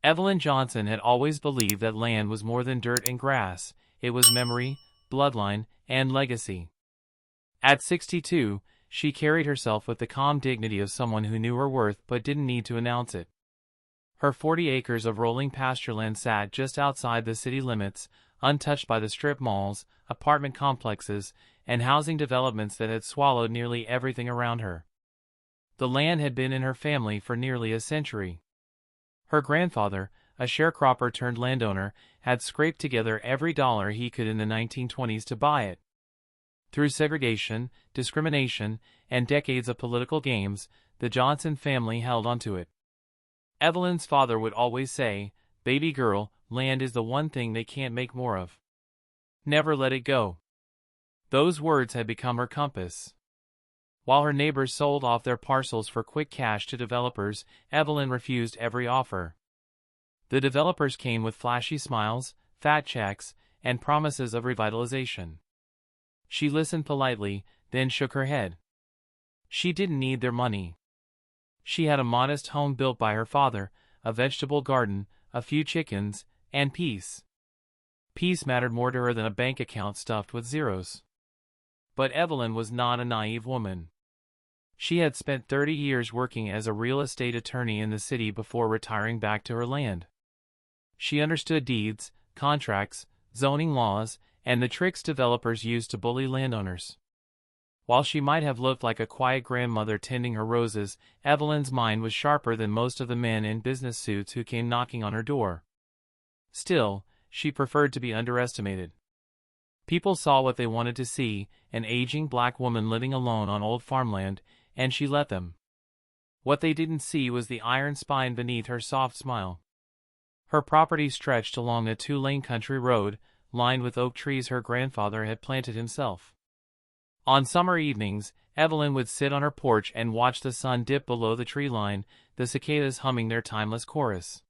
Evelyn Johnson had always believed that land was more than dirt and grass. It was memory, bloodline, and legacy. At 62, she carried herself with the calm dignity of someone who knew her worth but didn't need to announce it. Her 40 acres of rolling pastureland sat just outside the city limits, untouched by the strip malls, apartment complexes, and housing developments that had swallowed nearly everything around her. The land had been in her family for nearly a century. Her grandfather, a sharecropper turned landowner, had scraped together every dollar he could in the 1920s to buy it. Through segregation, discrimination, and decades of political games, the Johnson family held onto it. Evelyn's father would always say, "Baby girl, land is the one thing they can't make more of. Never let it go." Those words had become her compass. While her neighbors sold off their parcels for quick cash to developers, Evelyn refused every offer. The developers came with flashy smiles, fat checks, and promises of revitalization. She listened politely, then shook her head. She didn't need their money. She had a modest home built by her father, a vegetable garden, a few chickens, and peace. Peace mattered more to her than a bank account stuffed with zeros. But Evelyn was not a naive woman. She had spent 30 years working as a real estate attorney in the city before retiring back to her land. She understood deeds, contracts, zoning laws, and the tricks developers used to bully landowners. While she might have looked like a quiet grandmother tending her roses, Evelyn's mind was sharper than most of the men in business suits who came knocking on her door. Still, she preferred to be underestimated. People saw what they wanted to see, an aging black woman living alone on old farmland, and she let them. What they didn't see was the iron spine beneath her soft smile. Her property stretched along a 2-lane country road, lined with oak trees her grandfather had planted himself. On summer evenings, Evelyn would sit on her porch and watch the sun dip below the tree line, the cicadas humming their timeless chorus.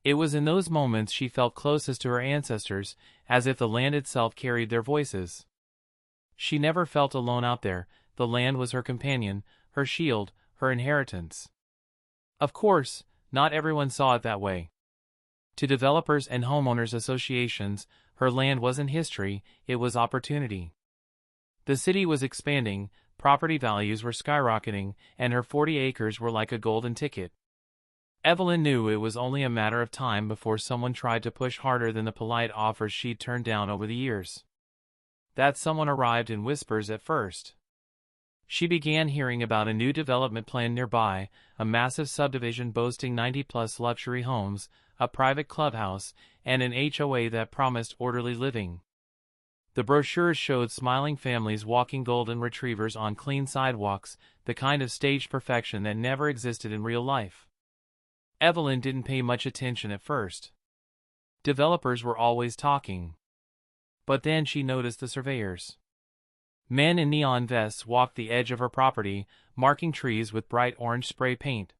It was in those moments she felt closest to her ancestors, as if the land itself carried their voices. She never felt alone out there. The land was her companion, her shield, her inheritance. Of course, not everyone saw it that way. To developers and homeowners associations, her land wasn't history, it was opportunity. The city was expanding, property values were skyrocketing, and her 40 acres were like a golden ticket. Evelyn knew it was only a matter of time before someone tried to push harder than the polite offers she'd turned down over the years. That someone arrived in whispers at first. She began hearing about a new development plan nearby, a massive subdivision boasting 90-plus luxury homes, a private clubhouse, and an HOA that promised orderly living. The brochures showed smiling families walking golden retrievers on clean sidewalks, the kind of staged perfection that never existed in real life. Evelyn didn't pay much attention at first. Developers were always talking. But then she noticed the surveyors. Men in neon vests walked the edge of her property, marking trees with bright orange spray paint.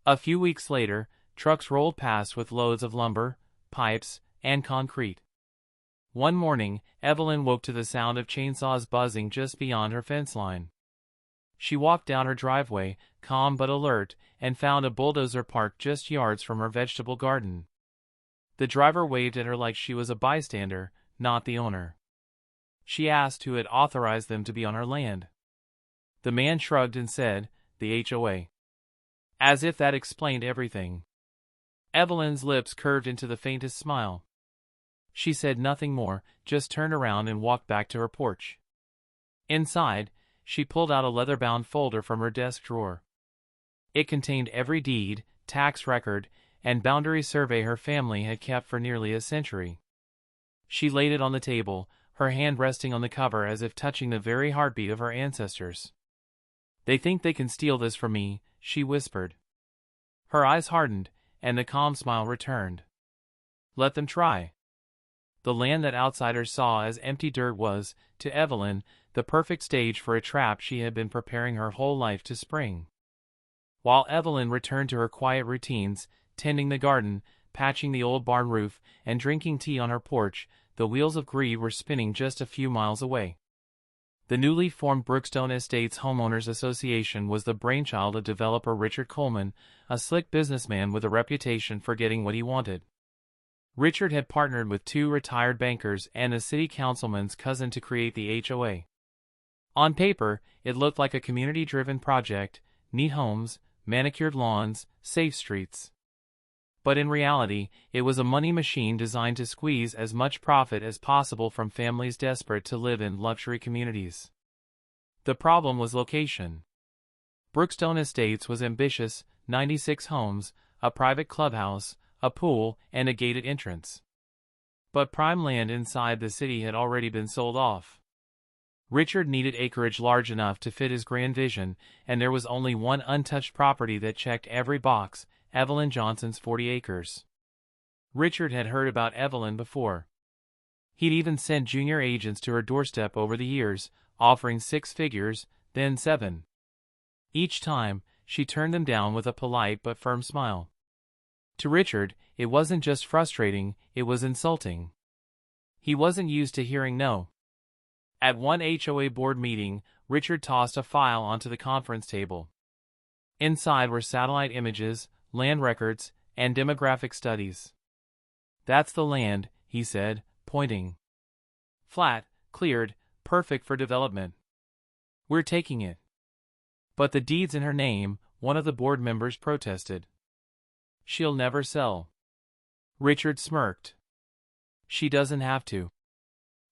A few weeks later, trucks rolled past with loads of lumber, pipes, and concrete. One morning, Evelyn woke to the sound of chainsaws buzzing just beyond her fence line. She walked down her driveway, calm but alert, and found a bulldozer parked just yards from her vegetable garden. The driver waved at her like she was a bystander, not the owner. She asked who had authorized them to be on her land. The man shrugged and said, "The HOA." As if that explained everything. Evelyn's lips curved into the faintest smile. She said nothing more, just turned around and walked back to her porch. Inside, she pulled out a leather-bound folder from her desk drawer. It contained every deed, tax record, and boundary survey her family had kept for nearly a century. She laid it on the table, her hand resting on the cover as if touching the very heartbeat of her ancestors. "They think they can steal this from me," she whispered. Her eyes hardened, and the calm smile returned. Let them try. The land that outsiders saw as empty dirt was, to Evelyn, the perfect stage for a trap she had been preparing her whole life to spring. While Evelyn returned to her quiet routines, tending the garden, patching the old barn roof, and drinking tea on her porch, the wheels of greed were spinning just a few miles away. The newly formed Brookstone Estates Homeowners Association was the brainchild of developer Richard Coleman, a slick businessman with a reputation for getting what he wanted. Richard had partnered with 2 retired bankers and a city councilman's cousin to create the HOA. On paper, it looked like a community-driven project: neat homes, manicured lawns, safe streets. But in reality, it was a money machine designed to squeeze as much profit as possible from families desperate to live in luxury communities. The problem was location. Brookstone Estates was ambitious: 96 homes, a private clubhouse, a pool, and a gated entrance. But prime land inside the city had already been sold off. Richard needed acreage large enough to fit his grand vision, and there was only one untouched property that checked every box: Evelyn Johnson's 40 acres. Richard had heard about Evelyn before. He'd even sent junior agents to her doorstep over the years, offering 6 figures, then 7. Each time, she turned them down with a polite but firm smile. To Richard, it wasn't just frustrating, it was insulting. He wasn't used to hearing no. At one HOA board meeting, Richard tossed a file onto the conference table. Inside were satellite images, land records, and demographic studies. "That's the land," he said, pointing. "Flat, cleared, perfect for development. We're taking it." "But the deed's in her name," one of the board members protested. "She'll never sell." Richard smirked. "She doesn't have to.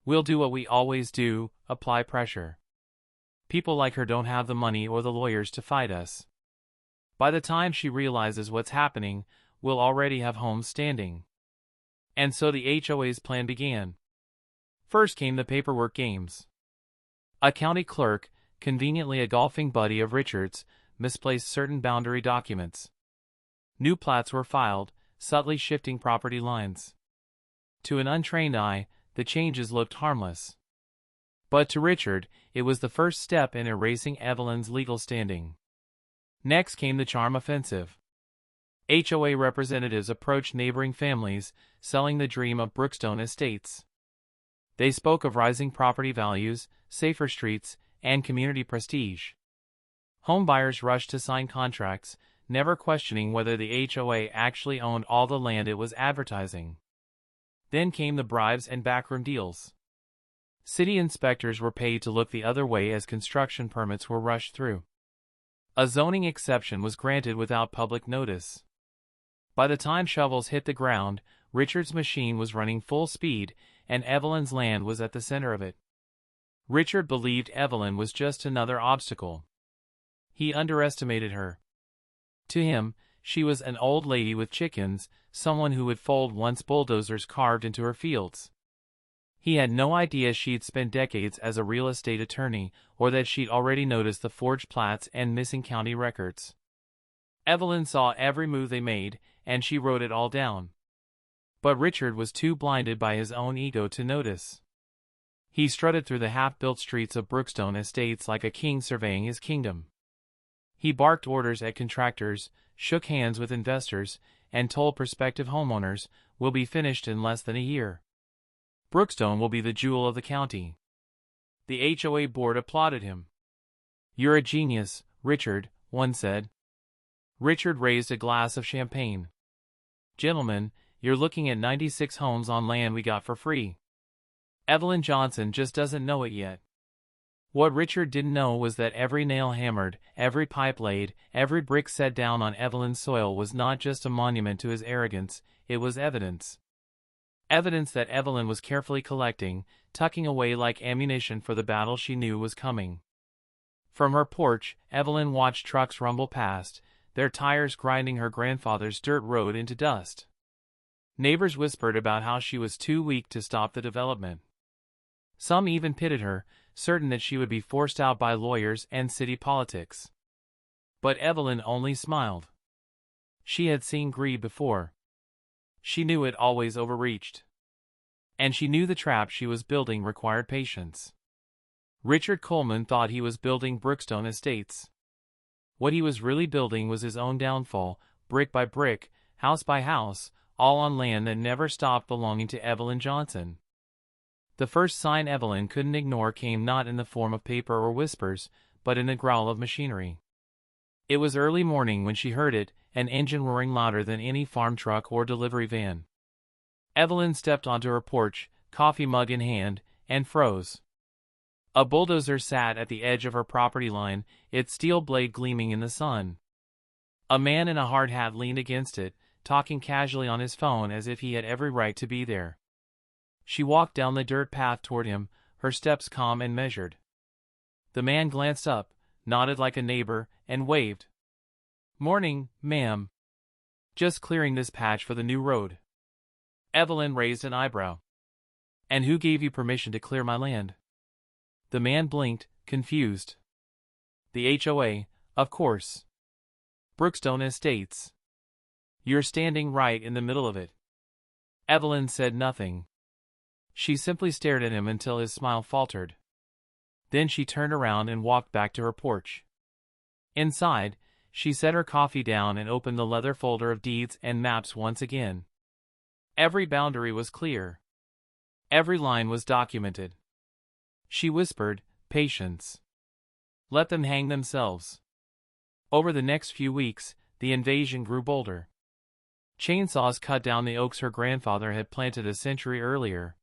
We'll do what we always do: apply pressure. People like her don't have the money or the lawyers to fight us. By the time she realizes what's happening, we'll already have homes standing." And so the HOA's plan began. First came the paperwork games. A county clerk, conveniently a golfing buddy of Richard's, misplaced certain boundary documents. New plats were filed, subtly shifting property lines. To an untrained eye, the changes looked harmless. But to Richard, it was the first step in erasing Evelyn's legal standing. Next came the charm offensive. HOA representatives approached neighboring families, selling the dream of Brookstone Estates. They spoke of rising property values, safer streets, and community prestige. Homebuyers rushed to sign contracts, never questioning whether the HOA actually owned all the land it was advertising. Then came the bribes and backroom deals. City inspectors were paid to look the other way as construction permits were rushed through. A zoning exception was granted without public notice. By the time shovels hit the ground, Richard's machine was running full speed, and Evelyn's land was at the center of it. Richard believed Evelyn was just another obstacle. He underestimated her. To him, she was an old lady with chickens, someone who would fold once bulldozers carved into her fields. He had no idea she'd spent decades as a real estate attorney, or that she'd already noticed the forged plats and missing county records. Evelyn saw every move they made, and she wrote it all down. But Richard was too blinded by his own ego to notice. He strutted through the half-built streets of Brookstone Estates like a king surveying his kingdom. He barked orders at contractors, shook hands with investors, and told prospective homeowners, "We'll be finished in less than a year. Brookstone will be the jewel of the county." The HOA board applauded him. "You're a genius, Richard," one said. Richard raised a glass of champagne. "Gentlemen, you're looking at 96 homes on land we got for free. Evelyn Johnson just doesn't know it yet." What Richard didn't know was that every nail hammered, every pipe laid, every brick set down on Evelyn's soil was not just a monument to his arrogance, it was evidence. Evidence that Evelyn was carefully collecting, tucking away like ammunition for the battle she knew was coming. From her porch, Evelyn watched trucks rumble past, their tires grinding her grandfather's dirt road into dust. Neighbors whispered about how she was too weak to stop the development. Some even pitied her, certain that she would be forced out by lawyers and city politics. But Evelyn only smiled. She had seen greed before. She knew it always overreached. And she knew the trap she was building required patience. Richard Coleman thought he was building Brookstone Estates. What he was really building was his own downfall, brick by brick, house by house, all on land that never stopped belonging to Evelyn Johnson. The first sign Evelyn couldn't ignore came not in the form of paper or whispers, but in the growl of machinery. It was early morning when she heard it, an engine roaring louder than any farm truck or delivery van. Evelyn stepped onto her porch, coffee mug in hand, and froze. A bulldozer sat at the edge of her property line, its steel blade gleaming in the sun. A man in a hard hat leaned against it, talking casually on his phone as if he had every right to be there. She walked down the dirt path toward him, her steps calm and measured. The man glanced up, nodded like a neighbor, and waved. "Morning, ma'am. Just clearing this patch for the new road." Evelyn raised an eyebrow. "And who gave you permission to clear my land?" The man blinked, confused. "The HOA, of course. Brookstone Estates. You're standing right in the middle of it." Evelyn said nothing. She simply stared at him until his smile faltered. Then she turned around and walked back to her porch. Inside, she set her coffee down and opened the leather folder of deeds and maps once again. Every boundary was clear. Every line was documented. She whispered, "Patience. Let them hang themselves." Over the next few weeks, the invasion grew bolder. Chainsaws cut down the oaks her grandfather had planted a century earlier.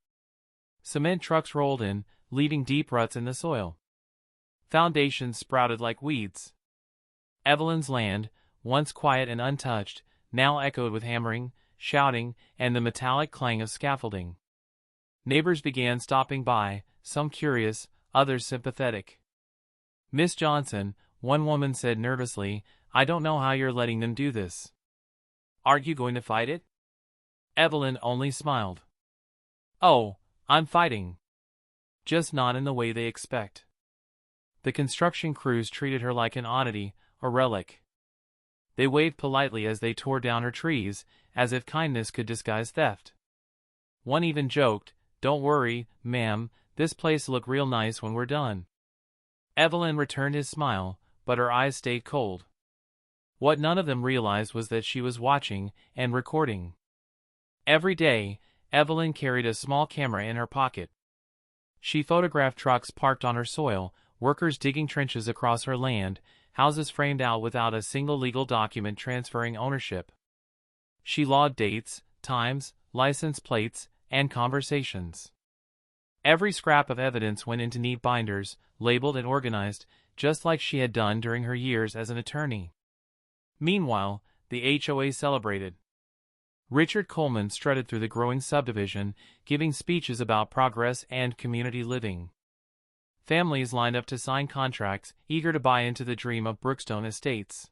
Cement trucks rolled in, leaving deep ruts in the soil. Foundations sprouted like weeds. Evelyn's land, once quiet and untouched, now echoed with hammering, shouting, and the metallic clang of scaffolding. Neighbors began stopping by, some curious, others sympathetic. "Miss Johnson," one woman said nervously, "I don't know how you're letting them do this. Aren't you going to fight it?" Evelyn only smiled. "Oh, I'm fighting. Just not in the way they expect." The construction crews treated her like an oddity, a relic. They waved politely as they tore down her trees, as if kindness could disguise theft. One even joked, "Don't worry, ma'am, this place'll look real nice when we're done." Evelyn returned his smile, but her eyes stayed cold. What none of them realized was that she was watching and recording. Every day, Evelyn carried a small camera in her pocket. She photographed trucks parked on her soil, workers digging trenches across her land, houses framed out without a single legal document transferring ownership. She logged dates, times, license plates, and conversations. Every scrap of evidence went into neat binders, labeled and organized, just like she had done during her years as an attorney. Meanwhile, the HOA celebrated. Richard Coleman strutted through the growing subdivision, giving speeches about progress and community living. Families lined up to sign contracts, eager to buy into the dream of Brookstone Estates.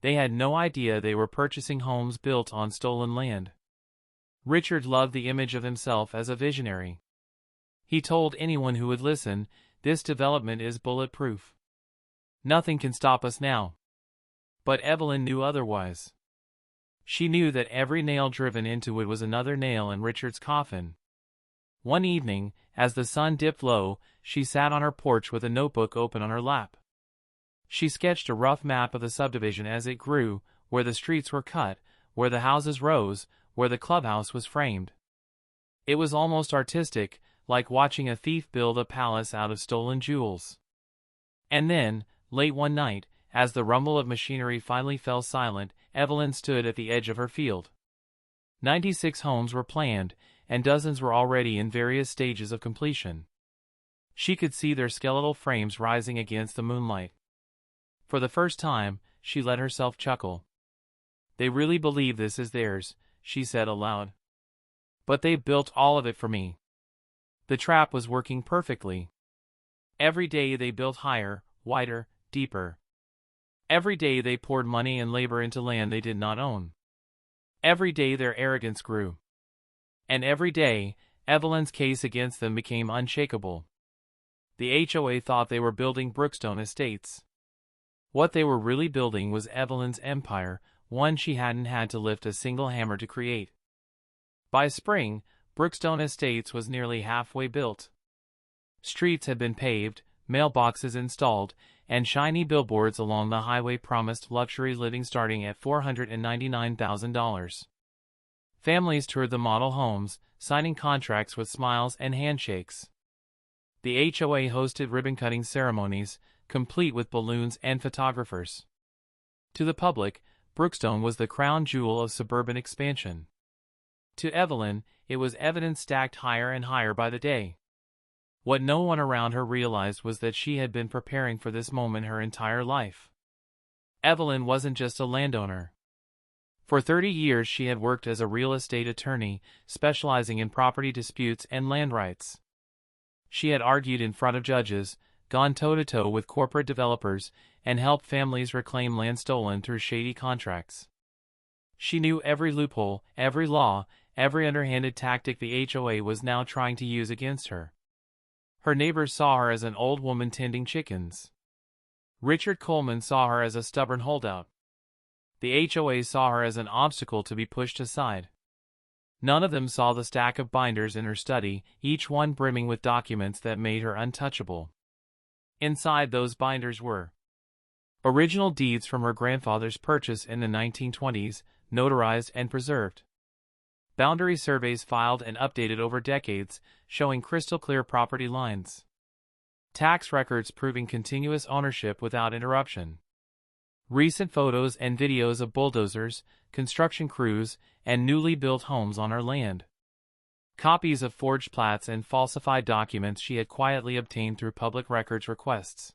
They had no idea they were purchasing homes built on stolen land. Richard loved the image of himself as a visionary. He told anyone who would listen, "This development is bulletproof. Nothing can stop us now." But Evelyn knew otherwise. She knew that every nail driven into it was another nail in Richard's coffin. One evening, as the sun dipped low, she sat on her porch with a notebook open on her lap. She sketched a rough map of the subdivision as it grew, where the streets were cut, where the houses rose, where the clubhouse was framed. It was almost artistic, like watching a thief build a palace out of stolen jewels. And then, late one night, as the rumble of machinery finally fell silent, Evelyn stood at the edge of her field. 96 homes were planned, and dozens were already in various stages of completion. She could see their skeletal frames rising against the moonlight. For the first time, she let herself chuckle. "They really believe this is theirs," she said aloud. "But they've built all of it for me." The trap was working perfectly. Every day they built higher, wider, deeper. Every day they poured money and labor into land they did not own. Every day their arrogance grew. And every day, Evelyn's case against them became unshakable. The HOA thought they were building Brookstone Estates. What they were really building was Evelyn's empire, one she hadn't had to lift a single hammer to create. By spring, Brookstone Estates was nearly halfway built. Streets had been paved, mailboxes installed, and shiny billboards along the highway promised luxury living starting at $499,000. Families toured the model homes, signing contracts with smiles and handshakes. The HOA hosted ribbon-cutting ceremonies, complete with balloons and photographers. To the public, Brookstone was the crown jewel of suburban expansion. To Evelyn, it was evidence stacked higher and higher by the day. What no one around her realized was that she had been preparing for this moment her entire life. Evelyn wasn't just a landowner. For 30 years she had worked as a real estate attorney, specializing in property disputes and land rights. She had argued in front of judges, gone toe-to-toe with corporate developers, and helped families reclaim land stolen through shady contracts. She knew every loophole, every law, every underhanded tactic the HOA was now trying to use against her. Her neighbors saw her as an old woman tending chickens. Richard Coleman saw her as a stubborn holdout. The HOA saw her as an obstacle to be pushed aside. None of them saw the stack of binders in her study, each one brimming with documents that made her untouchable. Inside those binders were original deeds from her grandfather's purchase in the 1920s, notarized and preserved. Boundary surveys filed and updated over decades, showing crystal-clear property lines. Tax records proving continuous ownership without interruption. Recent photos and videos of bulldozers, construction crews, and newly built homes on her land. Copies of forged plats and falsified documents she had quietly obtained through public records requests.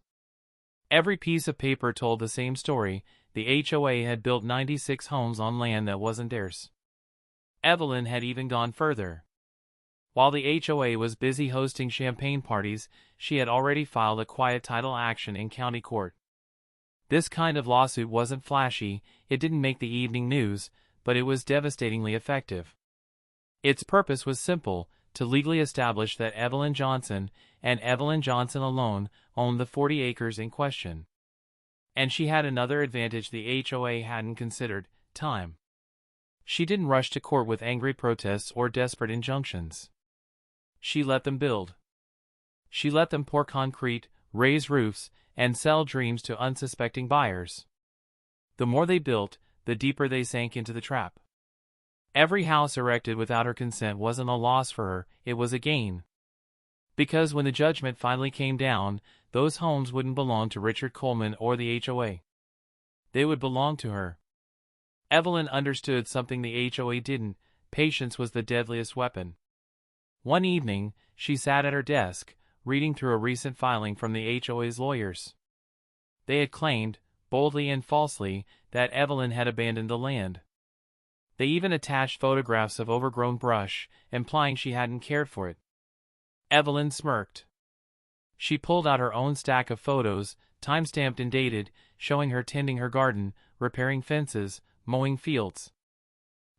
Every piece of paper told the same story: the HOA had built 96 homes on land that wasn't theirs. Evelyn had even gone further. While the HOA was busy hosting champagne parties, she had already filed a quiet title action in county court. This kind of lawsuit wasn't flashy, it didn't make the evening news, but it was devastatingly effective. Its purpose was simple: to legally establish that Evelyn Johnson, and Evelyn Johnson alone, owned the 40 acres in question. And she had another advantage the HOA hadn't considered: time. She didn't rush to court with angry protests or desperate injunctions. She let them build. She let them pour concrete, raise roofs, and sell dreams to unsuspecting buyers. The more they built, the deeper they sank into the trap. Every house erected without her consent wasn't a loss for her, it was a gain. Because when the judgment finally came down, those homes wouldn't belong to Richard Coleman or the HOA. They would belong to her. Evelyn understood something the HOA didn't: patience was the deadliest weapon. One evening, she sat at her desk, reading through a recent filing from the HOA's lawyers. They had claimed, boldly and falsely, that Evelyn had abandoned the land. They even attached photographs of overgrown brush, implying she hadn't cared for it. Evelyn smirked. She pulled out her own stack of photos, time-stamped and dated, showing her tending her garden, repairing fences, mowing fields.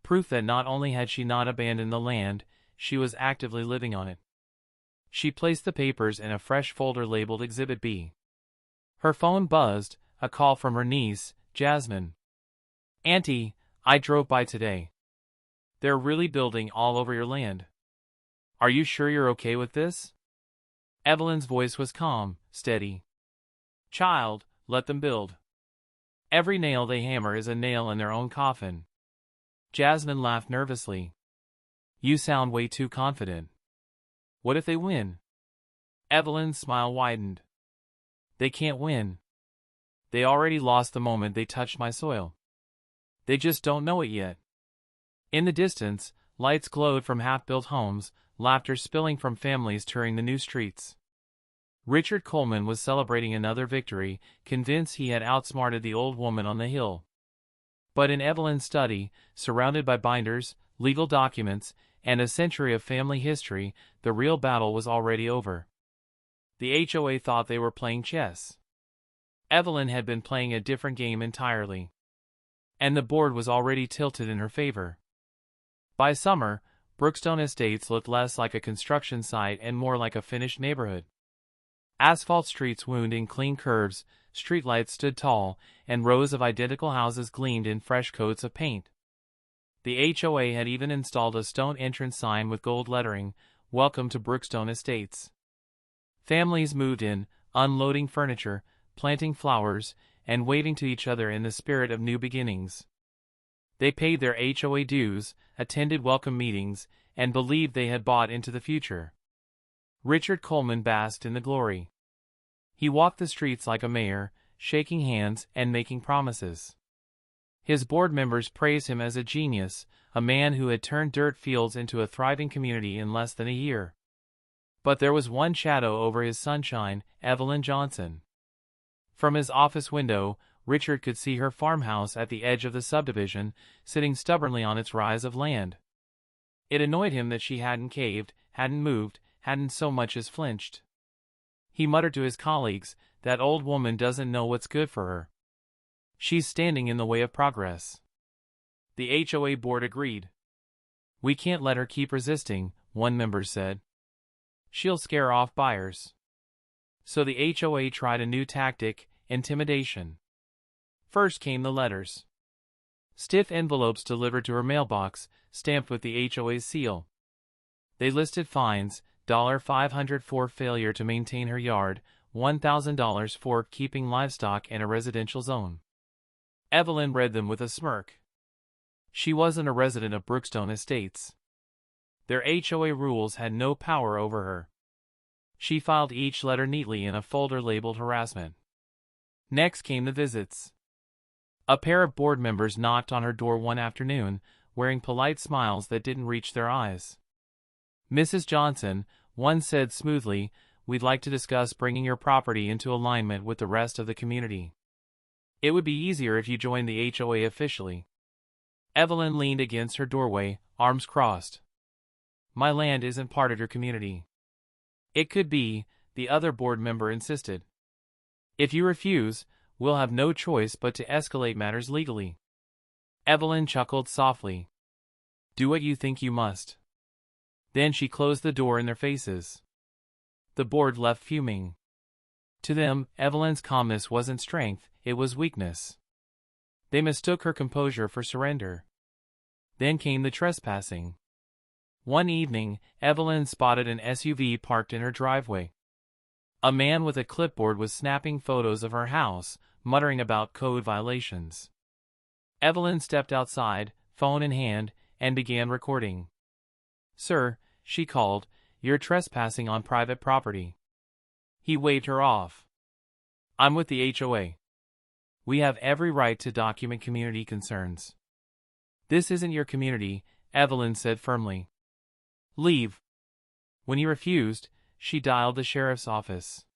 Proof that not only had she not abandoned the land, she was actively living on it. She placed the papers in a fresh folder labeled Exhibit B. Her phone buzzed, a call from her niece, Jasmine. "Auntie, I drove by today. They're really building all over your land. Are you sure you're okay with this?" Evelyn's voice was calm, steady. "Child, let them build. Every nail they hammer is a nail in their own coffin." Jasmine laughed nervously. "You sound way too confident. What if they win?" Evelyn's smile widened. "They can't win. They already lost the moment they touched my soil. They just don't know it yet." In the distance, lights glowed from half-built homes, laughter spilling from families touring the new streets. Richard Coleman was celebrating another victory, convinced he had outsmarted the old woman on the hill. But in Evelyn's study, surrounded by binders, legal documents, and a century of family history, the real battle was already over. The HOA thought they were playing chess. Evelyn had been playing a different game entirely. And the board was already tilted in her favor. By summer, Brookstone Estates looked less like a construction site and more like a finished neighborhood. Asphalt streets wound in clean curves, streetlights stood tall, and rows of identical houses gleamed in fresh coats of paint. The HOA had even installed a stone entrance sign with gold lettering, "Welcome to Brookstone Estates." Families moved in, unloading furniture, planting flowers, and waving to each other in the spirit of new beginnings. They paid their HOA dues, attended welcome meetings, and believed they had bought into the future. Richard Coleman basked in the glory. He walked the streets like a mayor, shaking hands and making promises. His board members praised him as a genius, a man who had turned dirt fields into a thriving community in less than a year. But there was one shadow over his sunshine, Evelyn Johnson. From his office window, Richard could see her farmhouse at the edge of the subdivision, sitting stubbornly on its rise of land. It annoyed him that she hadn't caved, hadn't moved, hadn't so much as flinched. He muttered to his colleagues, "That old woman doesn't know what's good for her. She's standing in the way of progress." The HOA board agreed. "We can't let her keep resisting," one member said. "She'll scare off buyers." So the HOA tried a new tactic, intimidation. First came the letters. Stiff envelopes delivered to her mailbox, stamped with the HOA's seal. They listed fines, $500 for failure to maintain her yard, $1,000 for keeping livestock in a residential zone. Evelyn read them with a smirk. She wasn't a resident of Brookstone Estates. Their HOA rules had no power over her. She filed each letter neatly in a folder labeled harassment. Next came the visits. A pair of board members knocked on her door one afternoon, wearing polite smiles that didn't reach their eyes. "Mrs. Johnson," one said smoothly, "we'd like to discuss bringing your property into alignment with the rest of the community. It would be easier if you joined the HOA officially." Evelyn leaned against her doorway, arms crossed. "My land isn't part of your community." "It could be," the other board member insisted. "If you refuse, we'll have no choice but to escalate matters legally." Evelyn chuckled softly. "Do what you think you must." Then she closed the door in their faces. The board left fuming. To them, Evelyn's calmness wasn't strength, it was weakness. They mistook her composure for surrender. Then came the trespassing. One evening, Evelyn spotted an SUV parked in her driveway. A man with a clipboard was snapping photos of her house, muttering about code violations. Evelyn stepped outside, phone in hand, and began recording. "Sir," she called, "you're trespassing on private property." He waved her off. "I'm with the HOA. We have every right to document community concerns." "This isn't your community," Evelyn said firmly. "Leave." When he refused, she dialed the sheriff's office.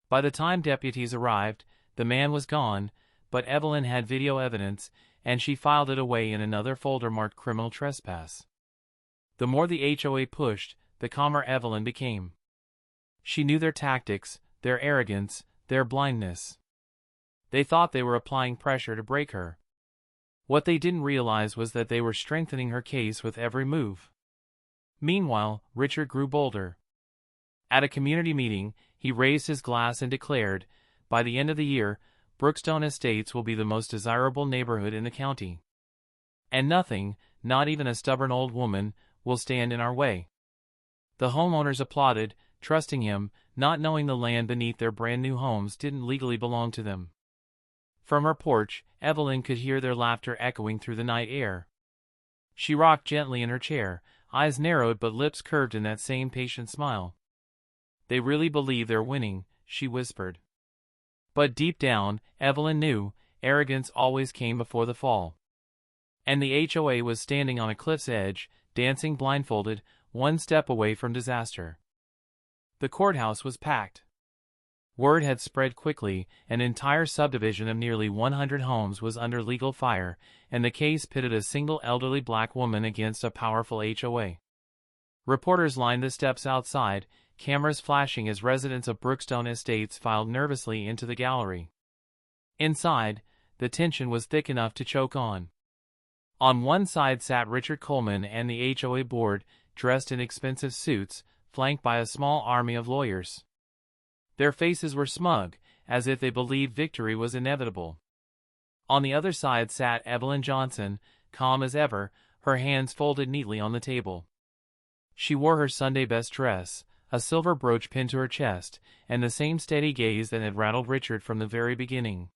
By the time deputies arrived, the man was gone, but Evelyn had video evidence, and she filed it away in another folder marked criminal trespass. The more the HOA pushed, the calmer Evelyn became. She knew their tactics, their arrogance, their blindness. They thought they were applying pressure to break her. What they didn't realize was that they were strengthening her case with every move. Meanwhile, Richard grew bolder. At a community meeting, he raised his glass and declared, "By the end of the year, Brookstone Estates will be the most desirable neighborhood in the county. And nothing, not even a stubborn old woman, will stand in our way." The homeowners applauded, trusting him, not knowing the land beneath their brand new homes didn't legally belong to them. From her porch, Evelyn could hear their laughter echoing through the night air. She rocked gently in her chair, eyes narrowed but lips curved in that same patient smile. "They really believe they're winning," she whispered. But deep down, Evelyn knew, arrogance always came before the fall. And the HOA was standing on a cliff's edge, dancing blindfolded, one step away from disaster. The courthouse was packed. Word had spread quickly, an entire subdivision of nearly 100 homes was under legal fire, and the case pitted a single elderly black woman against a powerful HOA. Reporters lined the steps outside, cameras flashing as residents of Brookstone Estates filed nervously into the gallery. Inside, the tension was thick enough to choke on. On one side sat Richard Coleman and the HOA board, dressed in expensive suits, flanked by a small army of lawyers. Their faces were smug, as if they believed victory was inevitable. On the other side sat Evelyn Johnson, calm as ever, her hands folded neatly on the table. She wore her Sunday best dress, a silver brooch pinned to her chest, and the same steady gaze that had rattled Richard from the very beginning.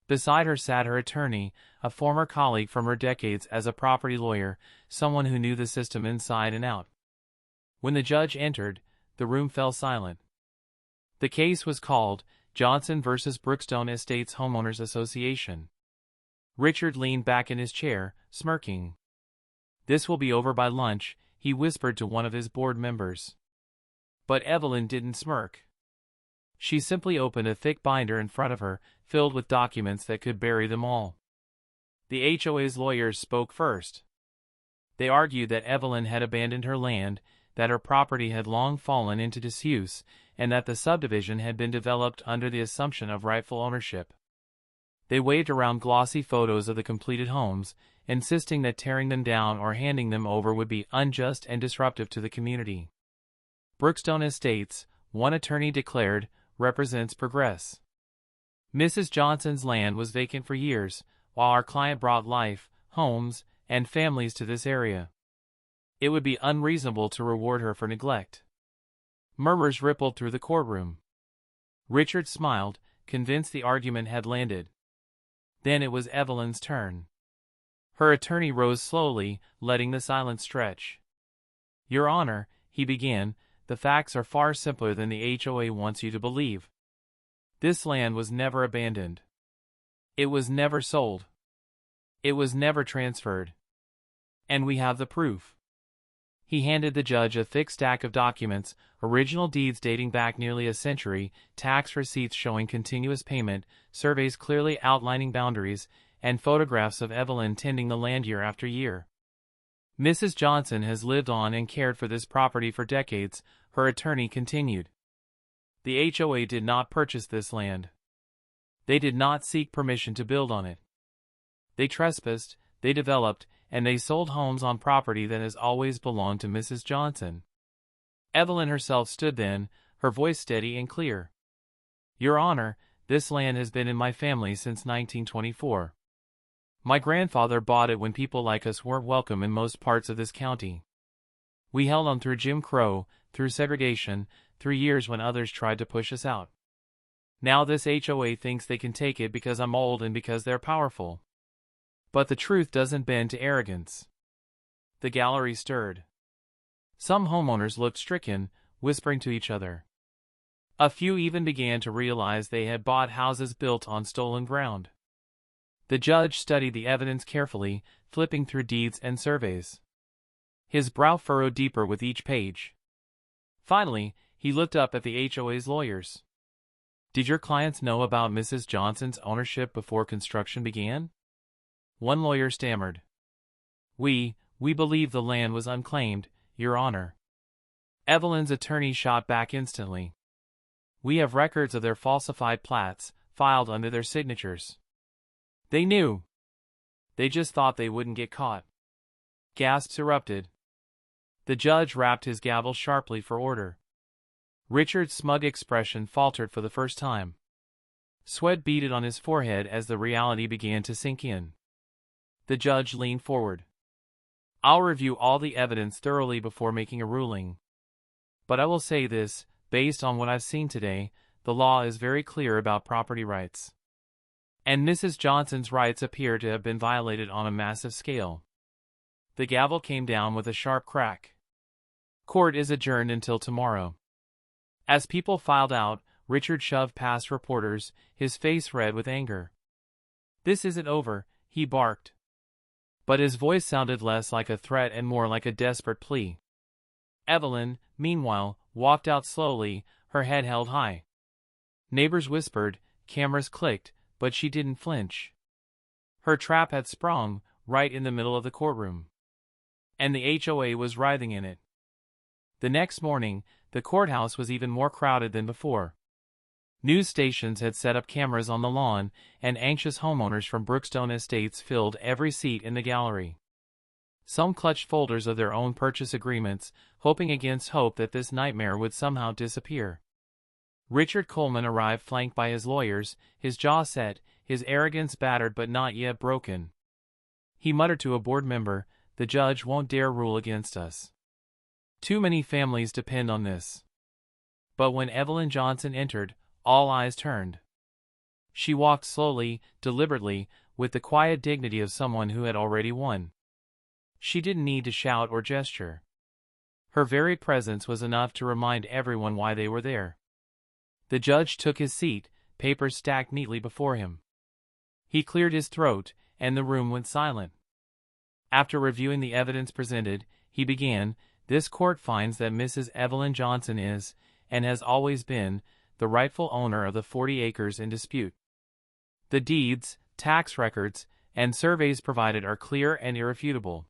Beside her sat her attorney, a former colleague from her decades as a property lawyer, someone who knew the system inside and out. When the judge entered, the room fell silent. The case was called Johnson v. Brookstone Estates Homeowners Association. Richard leaned back in his chair, smirking. "This will be over by lunch," he whispered to one of his board members. But Evelyn didn't smirk. She simply opened a thick binder in front of her, filled with documents that could bury them all. The HOA's lawyers spoke first. They argued that Evelyn had abandoned her land, that her property had long fallen into disuse, and that the subdivision had been developed under the assumption of rightful ownership. They waved around glossy photos of the completed homes, insisting that tearing them down or handing them over would be unjust and disruptive to the community. Brookstone Estates, one attorney declared, represents progress. Mrs. Johnson's land was vacant for years, while our client brought life, homes, and families to this area. It would be unreasonable to reward her for neglect. Murmurs rippled through the courtroom. Richard smiled, convinced the argument had landed. Then it was Evelyn's turn. Her attorney rose slowly, letting the silence stretch. "Your Honor," he began, "the facts are far simpler than the HOA wants you to believe. This land was never abandoned. It was never sold. It was never transferred. And we have the proof." He handed the judge a thick stack of documents, original deeds dating back nearly a century, tax receipts showing continuous payment, surveys clearly outlining boundaries, and photographs of Evelyn tending the land year after year. "Mrs. Johnson has lived on and cared for this property for decades," her attorney continued. "The HOA did not purchase this land. They did not seek permission to build on it. They trespassed, they developed, and they sold homes on property that has always belonged to Mrs. Johnson." Evelyn herself stood then, her voice steady and clear. "Your Honor, this land has been in my family since 1924. My grandfather bought it when people like us weren't welcome in most parts of this county. We held on through Jim Crow, through segregation, through years when others tried to push us out. Now this HOA thinks they can take it because I'm old and because they're powerful. But the truth doesn't bend to arrogance." The gallery stirred. Some homeowners looked stricken, whispering to each other. A few even began to realize they had bought houses built on stolen ground. The judge studied the evidence carefully, flipping through deeds and surveys. His brow furrowed deeper with each page. Finally, he looked up at the HOA's lawyers. "Did your clients know about Mrs. Johnson's ownership before construction began?" One lawyer stammered. We believe the land was unclaimed, Your Honor." Evelyn's attorney shot back instantly. "We have records of their falsified plats, filed under their signatures. They knew. They just thought they wouldn't get caught." Gasps erupted. The judge rapped his gavel sharply for order. Richard's smug expression faltered for the first time. Sweat beaded on his forehead as the reality began to sink in. The judge leaned forward. "I'll review all the evidence thoroughly before making a ruling. But I will say this, based on what I've seen today, the law is very clear about property rights. And Mrs. Johnson's rights appear to have been violated on a massive scale." The gavel came down with a sharp crack. "Court is adjourned until tomorrow." As people filed out, Richard shoved past reporters, his face red with anger. "This isn't over," he barked. But his voice sounded less like a threat and more like a desperate plea. Evelyn, meanwhile, walked out slowly, her head held high. Neighbors whispered, cameras clicked, but she didn't flinch. Her trap had sprung, right in the middle of the courtroom. And the HOA was writhing in it. The next morning, the courthouse was even more crowded than before. News stations had set up cameras on the lawn, and anxious homeowners from Brookstone Estates filled every seat in the gallery. Some clutched folders of their own purchase agreements, hoping against hope that this nightmare would somehow disappear. Richard Coleman arrived flanked by his lawyers, his jaw set, his arrogance battered but not yet broken. He muttered to a board member, "The judge won't dare rule against us. Too many families depend on this." But when Evelyn Johnson entered, all eyes turned. She walked slowly, deliberately, with the quiet dignity of someone who had already won. She didn't need to shout or gesture. Her very presence was enough to remind everyone why they were there. The judge took his seat, papers stacked neatly before him. He cleared his throat, and the room went silent. After reviewing the evidence presented, he began, "This court finds that Mrs. Evelyn Johnson is, and has always been, the rightful owner of the 40 acres in dispute. The deeds, tax records, and surveys provided are clear and irrefutable.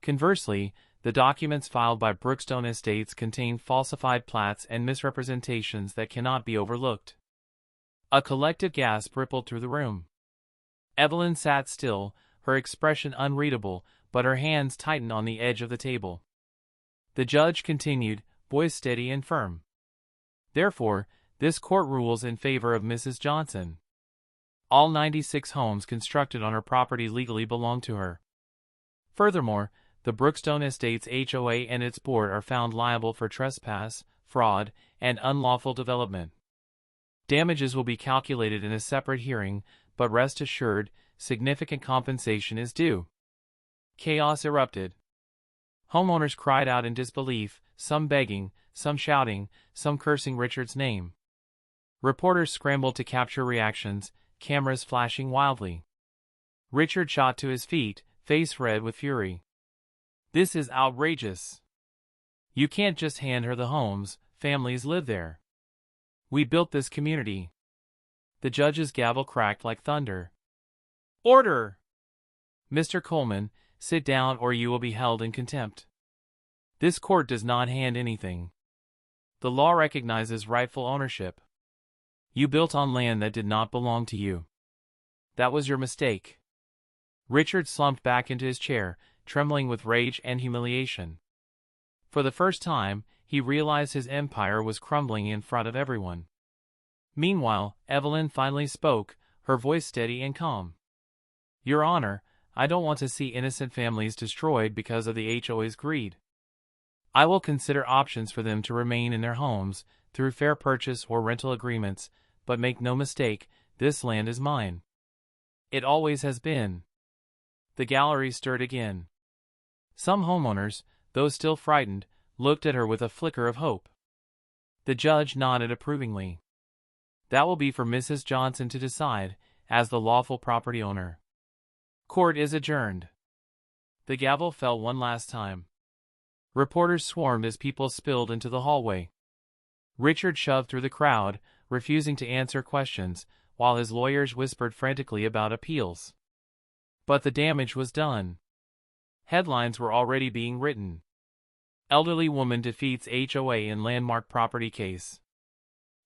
Conversely, the documents filed by Brookstone Estates contain falsified plats and misrepresentations that cannot be overlooked." A collective gasp rippled through the room. Evelyn sat still, her expression unreadable, but her hands tightened on the edge of the table. The judge continued, voice steady and firm. "Therefore, this court rules in favor of Mrs. Johnson. All 96 homes constructed on her property legally belong to her. Furthermore, the Brookstone Estates HOA and its board are found liable for trespass, fraud, and unlawful development. Damages will be calculated in a separate hearing, but rest assured, significant compensation is due." Chaos erupted. Homeowners cried out in disbelief, some begging, some shouting, some cursing Richard's name. Reporters scrambled to capture reactions, cameras flashing wildly. Richard shot to his feet, face red with fury. "This is outrageous. You can't just hand her the homes, families live there. We built this community." The judge's gavel cracked like thunder. "Order! Mr. Coleman, sit down or you will be held in contempt. This court does not hand anything. The law recognizes rightful ownership. You built on land that did not belong to you. That was your mistake." Richard slumped back into his chair, trembling with rage and humiliation. For the first time, he realized his empire was crumbling in front of everyone. Meanwhile, Evelyn finally spoke, her voice steady and calm. "Your Honor, I don't want to see innocent families destroyed because of the HOA's greed. I will consider options for them to remain in their homes, through fair purchase or rental agreements, but make no mistake, this land is mine. It always has been." The gallery stirred again. Some homeowners, though still frightened, looked at her with a flicker of hope. The judge nodded approvingly. "That will be for Mrs. Johnson to decide, as the lawful property owner. Court is adjourned." The gavel fell one last time. Reporters swarmed as people spilled into the hallway. Richard shoved through the crowd, refusing to answer questions, while his lawyers whispered frantically about appeals. But the damage was done. Headlines were already being written. "Elderly woman defeats HOA in landmark property case.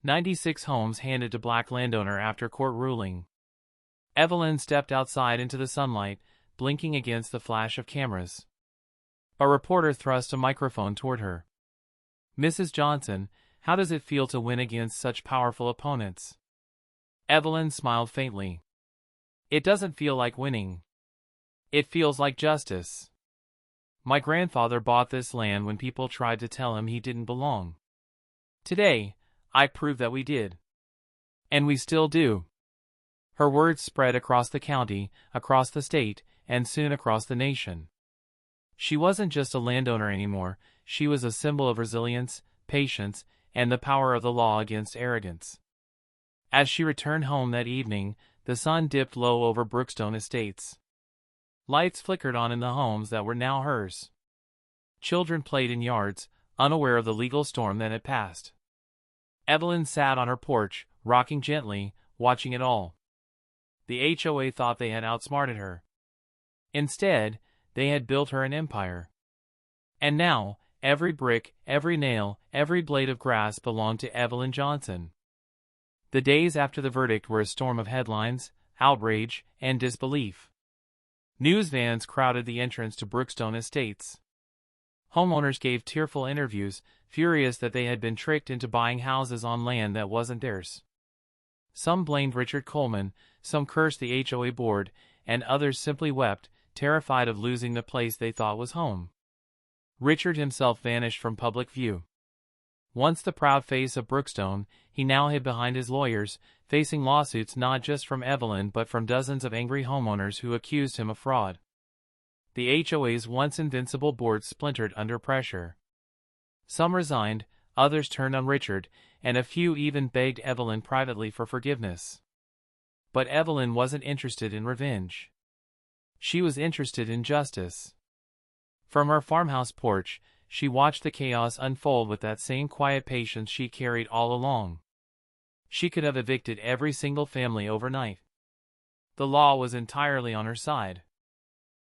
96 homes handed to black landowner after court ruling." Evelyn stepped outside into the sunlight, blinking against the flash of cameras. A reporter thrust a microphone toward her. "Mrs. Johnson, how does it feel to win against such powerful opponents?" Evelyn smiled faintly. "It doesn't feel like winning. It feels like justice. My grandfather bought this land when people tried to tell him he didn't belong. Today, I proved that we did. And we still do." Her words spread across the county, across the state, and soon across the nation. She wasn't just a landowner anymore, she was a symbol of resilience, patience, and the power of the law against arrogance. As she returned home that evening, the sun dipped low over Brookstone Estates. Lights flickered on in the homes that were now hers. Children played in yards, unaware of the legal storm that had passed. Evelyn sat on her porch, rocking gently, watching it all. The HOA thought they had outsmarted her. Instead, they had built her an empire. And now, every brick, every nail, every blade of grass belonged to Evelyn Johnson. The days after the verdict were a storm of headlines, outrage, and disbelief. News vans crowded the entrance to Brookstone Estates. Homeowners gave tearful interviews, furious that they had been tricked into buying houses on land that wasn't theirs. Some blamed Richard Coleman, some cursed the HOA board, and others simply wept, terrified of losing the place they thought was home. Richard himself vanished from public view. Once the proud face of Brookstone, he now hid behind his lawyers, facing lawsuits not just from Evelyn but from dozens of angry homeowners who accused him of fraud. The HOA's once invincible board splintered under pressure. Some resigned, others turned on Richard, and a few even begged Evelyn privately for forgiveness. But Evelyn wasn't interested in revenge. She was interested in justice. From her farmhouse porch, she watched the chaos unfold with that same quiet patience she carried all along. She could have evicted every single family overnight. The law was entirely on her side.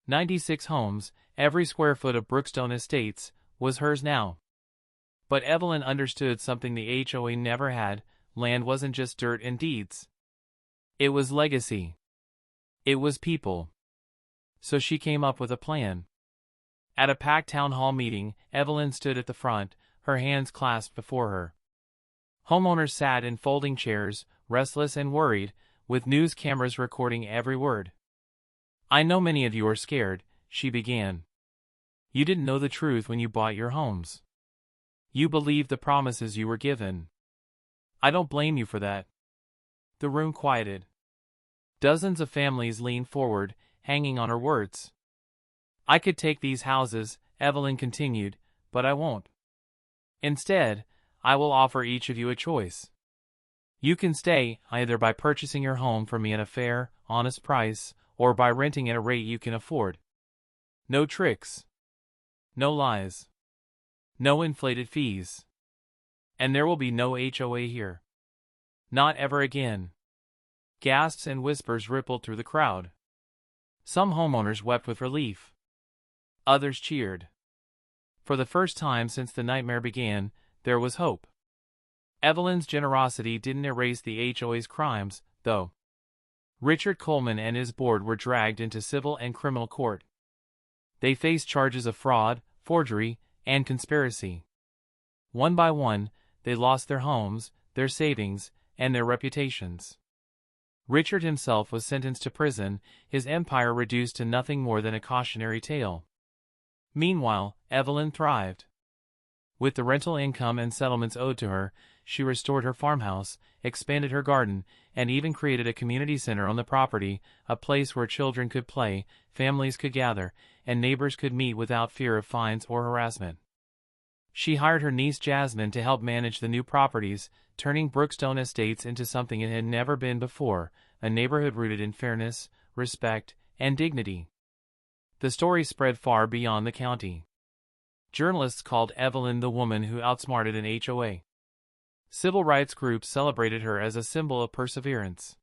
96 homes, every square foot of Brookstone Estates, was hers now. But Evelyn understood something the HOA never had: land wasn't just dirt and deeds. It was legacy. It was people. So she came up with a plan. At a packed town hall meeting, Evelyn stood at the front, her hands clasped before her. Homeowners sat in folding chairs, restless and worried, with news cameras recording every word. "I know many of you are scared," she began. "You didn't know the truth when you bought your homes. You believed the promises you were given. I don't blame you for that." The room quieted. Dozens of families leaned forward, hanging on her words. "I could take these houses," Evelyn continued, "but I won't. Instead, I will offer each of you a choice. You can stay, either by purchasing your home from me at a fair, honest price, or by renting at a rate you can afford. No tricks. No lies. No inflated fees. And there will be no HOA here. Not ever again." Gasps and whispers rippled through the crowd. Some homeowners wept with relief. Others cheered. For the first time since the nightmare began, there was hope. Evelyn's generosity didn't erase the HOA's crimes, though. Richard Coleman and his board were dragged into civil and criminal court. They faced charges of fraud, forgery, and conspiracy. One by one, they lost their homes, their savings, and their reputations. Richard himself was sentenced to prison, his empire reduced to nothing more than a cautionary tale. Meanwhile, Evelyn thrived. With the rental income and settlements owed to her, she restored her farmhouse, expanded her garden, and even created a community center on the property, a place where children could play, families could gather, and neighbors could meet without fear of fines or harassment. She hired her niece Jasmine to help manage the new properties, turning Brookstone Estates into something it had never been before, a neighborhood rooted in fairness, respect, and dignity. The story spread far beyond the county. Journalists called Evelyn the woman who outsmarted an HOA. Civil rights groups celebrated her as a symbol of perseverance.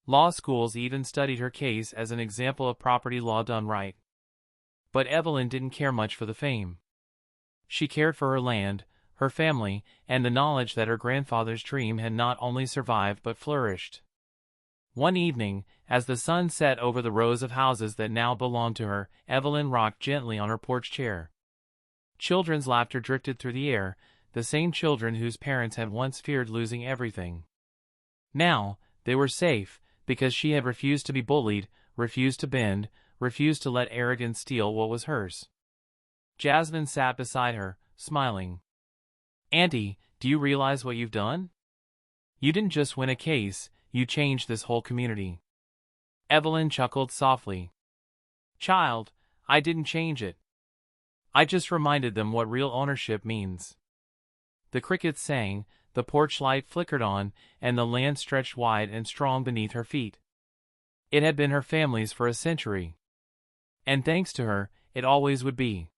Law schools even studied her case as an example of property law done right. But Evelyn didn't care much for the fame. She cared for her land, her family, and the knowledge that her grandfather's dream had not only survived but flourished. One evening, as the sun set over the rows of houses that now belonged to her, Evelyn rocked gently on her porch chair. Children's laughter drifted through the air, the same children whose parents had once feared losing everything. Now, they were safe, because she had refused to be bullied, refused to bend, refused to let arrogance steal what was hers. Jasmine sat beside her, smiling. "Auntie, do you realize what you've done? You didn't just win a case, you changed this whole community." Evelyn chuckled softly. "Child, I didn't change it. I just reminded them what real ownership means." The crickets sang, the porch light flickered on, and the land stretched wide and strong beneath her feet. It had been her family's for a century. And thanks to her, it always would be.